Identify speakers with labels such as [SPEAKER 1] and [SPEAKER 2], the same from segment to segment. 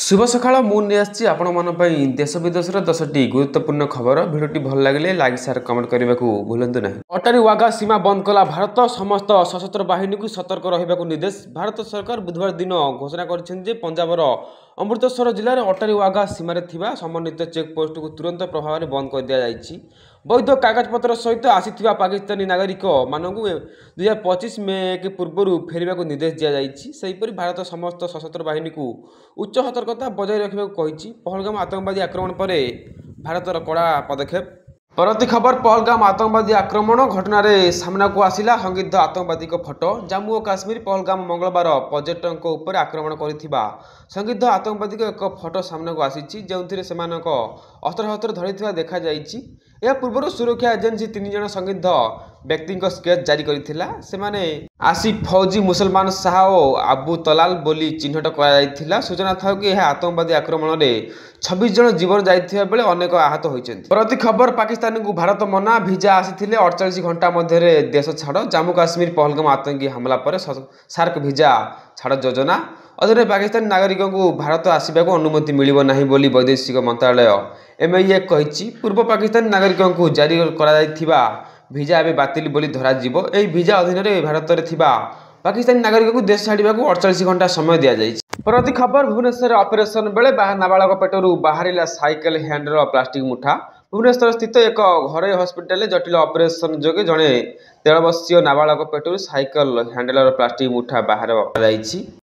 [SPEAKER 1] शुभ सकाळ मुझे आपण देश विदेश 10टी गुरुत्वपूर्ण खबर भिडियोटी भल लगे लाइक शेयर कमेंट करने को भूलु ना। अटारी वाघा सीमा बंद कला भारत समस्त सशस्त्र बाहिनी को सतर्क रहा निर्देश। भारत सरकार बुधवार दिन घोषणा कर पंजाबर अमृतसर जिले में अटारी वाघा सीमार समन्वित चेकपोस्ट को तुरंत प्रभाव में बंद कर दिया। वैध कागजपत्र सहित आसीथिबा पाकिस्तानी नागरिक मानक 2025 मे के पूर्व फेरने को निर्देश दिजाई। भारत समस्त सशस्त्र बाहिनी को उच्च सतर्कता बजाय रखा पहलगाम आतंकवादी आक्रमण पर भारतर कड़ा पदक्षेप। परवर्ती खबर पहलगाम आतंकवादी आक्रमण घटना सामना को आसिला संदिग्ध आतंकवादी फोटो। जम्मू और काश्मीर पहलगाम मंगलवार पर्यटकों उपर आक्रमण करथिबा संदिग्ध आतंकवादी एक फोटो सामना को आसी जो अस्त्र शस्त्र धरी देखा जाइछि। यह पूर्व सुरक्षा एजेंसी 3 जन संदिग्ध व्यक्ति स्केच जारी करथिला। सेमाने आसिफ फौजी मुसलमान शाह और आबू तलाल बोली चिन्हट करा। सूचना था कि यह आतंकवादी आक्रमण में 26 जन जीवन जाइथिबा बेले अनेक आहत होइछन्ति। परवर्ती खबर पाकिस्तान को भारत मना भिजा आसीथिले 48 घंटा मध्य देश छाड़। जम्मू काश्मीर पहलगाम आतंकी हमला पर सार्क भिजा छाड़ योजना अधीन पाकिस्तानी नागरिकों को भारत आसवाक अनुमति मिलिब नाही बोली वैदेशिक मंत्रालय MIA कहिछि। पूर्व पाकिस्तानी नागरिकों को जारी करा भिजा एवं बातिल बोली धराजिब। एही भिजा अधीन भारत में पाकिस्तानी नागरिक को देश छाड़ा 48 घंटा समय दि जाइए। परवर्ती खबर भुवनेश्वर ऑपरेशन बेले नाबालक पेटरू बाहर साइकेल हैंडल प्लास्टिक मुठा। भुवनेश्वर स्थित एक घरोई हस्पिटाल जटिल ऑपरेशन जोगे जड़े 13 वर्षीय नाबालक पेटरू साइकेल हैंडल प्लास्टिक मुठा बाहर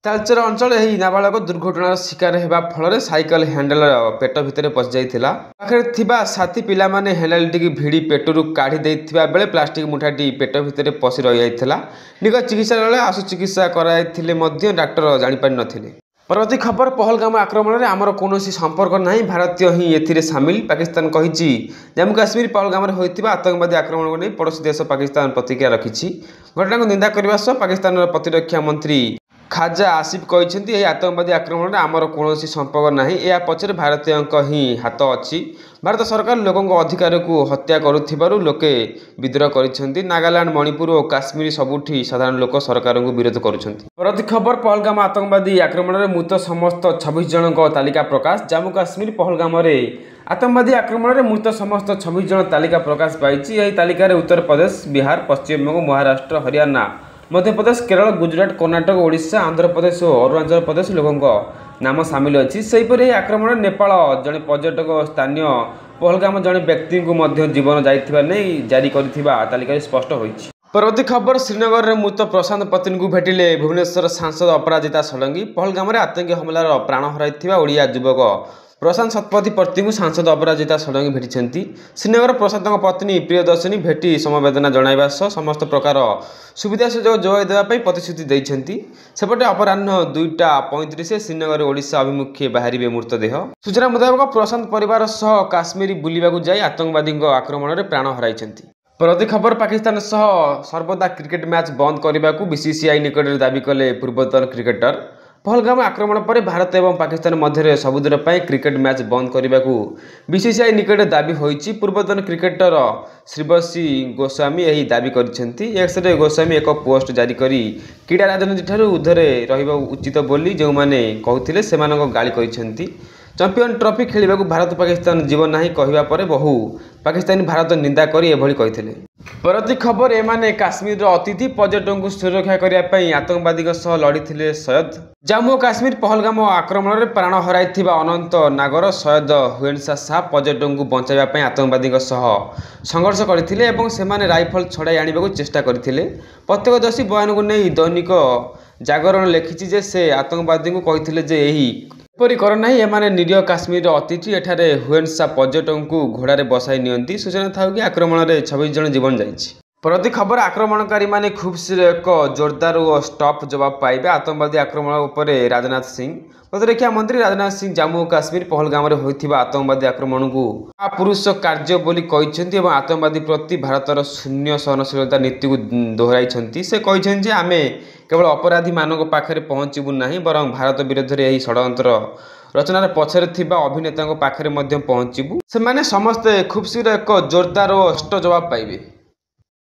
[SPEAKER 1] तालचेर अंचल यही नाबालक दुर्घटनार शिकार होगा फल साइकेल हैंडल पेट भितर पशि जाता। पाखे साथी पिला माने हैंडलटी भिड़ी पेटरू काढ़ी देथिबा बेले प्लास्टिक मुठाटी पेट भितर पशि रही जाता। निकट चिकित्सालय आशु चिकित्सा कराइथिले डाक्टर जानिपारि नथिले। परवर्ती खबर पहलगाम आक्रमण में आमर कौन संपर्क नहीं, भारतीय ही एथिरे सामिल पाकिस्तान कहिछि। जम्मू काश्मीर पहलगाम में होइतिबा आतंकवादी आक्रमण को नहीं पड़ोसी देश पाकिस्तान प्रतिक्रिया रखिछि। घटना को निंदा करने सह पाकिस्तान प्रतिरक्षा मंत्री खाजा आसिफ कहते यह आतंकवादी आक्रमण में आमर कौन संपर्क नहीं, या पछरे भारतीय ही हाथ अच्छी। भारत सरकार लोकों अधिकार को हत्या करुथिबारु लोके विद्रोह करिसेंति। नागालैंड मणिपुर और काश्मीर सबुठी साधारण लोक सरकार को विरोध करुछंति। परवर्ती खबर पहलगाम आतंकवादी आक्रमण में मृत समस्त 26 जन तालिका प्रकाश। जम्मू काश्मीर पहलगाम आतंकवादी आक्रमण में मृत समस्त 26 जन तालिका प्रकाश पाई। यह तालिका उत्तर प्रदेश, बिहार, पश्चिम बंग, महाराष्ट्र, हरियाणा, मध्य प्रदेश, केरल, गुजरात, कर्नाटक, ओडिशा, आंध्र प्रदेश और अरुणाचल प्रदेश लोकों नाम सामिल अच्छी। सेहीपरि आक्रमण नेपाल जड़े पर्यटक स्थानीय पहलगाम जड़े व्यक्ति को जीवन जाइथिबा नहीं जारी करिथिबा तालिका स्पष्ट होइछि। परवर्ती खबर श्रीनगर में मृत प्रशांत पत्नी को भेटिले भुवनेश्वर सांसद अपराजिता षडंगी। पहलगाम में आतंकी हमलार प्राण हराइथिबा ओडिया युवक प्रशांत शतपथी प्रति सांसद अपराजिता षडंगी भेटिछन्ति। श्रीनगर प्रशांत पत्नी प्रियदर्शनी भेटी समवेदना जणाइबा सह समस्त प्रकार सुविधा सुजोग जोगाई देवाई प्रतिश्रुति देइछन्ति। सेपटे अपराह्न 2:35 श्रीनगर ओडिशा अभिमुखे बाहरिबे मृतदेह। सूचना मुताबक प्रशांत परिवार सह काश्मीर बुलिबाकु जाई आतंकवादी आक्रमण में प्राण हराइछन्ति। परवर्ती खबर पाकिस्तान सह सर्वदा क्रिकेट मैच बंद करने को BCCI निकट में दाबी कले पूर्वतन क्रिकेटर। पहलगाम आक्रमण पर भारत और पाकिस्तान मध्य सबुदिन क्रिकेट मैच बंद करने को BCCI निकट में दाबी होइछि। पूर्वतन क्रिकेटर श्रीवशी गोस्वामी यही दाबी करिसेंति। एक्सरे गोस्वामी एक पोस्ट जारी करी क्रीड़ा राजनीति ठारू ऊर्ध्वे रहिबा उचित बोली जो माने कहथिले सेमानक गाली करिसेंति। चैंपियन ट्रॉफी खेलिबा को भारत पाकिस्तान जीवन नाही कहिबा परे बहु पाकिस्तानी भारत निंदा करी एभली कहिथिले। परवर्ती खबर एमाने काश्मीर अतिथि पर्यटकों को सुरक्षा करने आतंकवादी सह लड़ीथिले सैयद। जम्मू काश्मीर पहलगाम आक्रमण में प्राण हराइथिबा अनंत नागर सैयद हुएनसा शाह पर्यटकों को बचाइबा आतंकवादी सह संघर्ष करथिले एवं सेमाने राइफल छड़ाई आनिबाकु चेष्टा करथिले। प्रत्यक्षदर्शी बयान को नहीं दैनिक जागरण लिखिछि जे से आतंकवादी को कहिथिले जे एही एपरी कर ना एमाने निरीह काश्मीर अतिथि एठारे हुएनसा पर्यटकों को घोड़े बसाई नियंती। सूचना था कि आक्रमण में 26 जन जीवन जाइछि। परवर्ती खबर आक्रमणकारी माने खूब शीघ्र एक जोरदार और स्टफ जवाब पाइबे आतंकवादी आक्रमण उपरे राजनाथ सिंह। प्रतिरक्षा मंत्री राजनाथ सिंह जम्मू और काश्मीर पहलगाम में होइथिबा आतंकवादी आक्रमण को पुरुष कार्य बोली कहिसेंति एवं आतंकवादी प्रति भारतर शून्य सहनशीलता नीति को दोहराइछन्ति। से कहिसेंति जे आमे केवल अपराधी मानक पाखरे पहुँचबू नहीं बरं भारत विरोध में यही षड्यंत्र रचनार पछरे थिबा अभिनेता पाखरे मध्य पहुँचबू। से माने समस्ते खूब शीघ्र एक जोरदार और स्पष्ट जवाब पाइबे।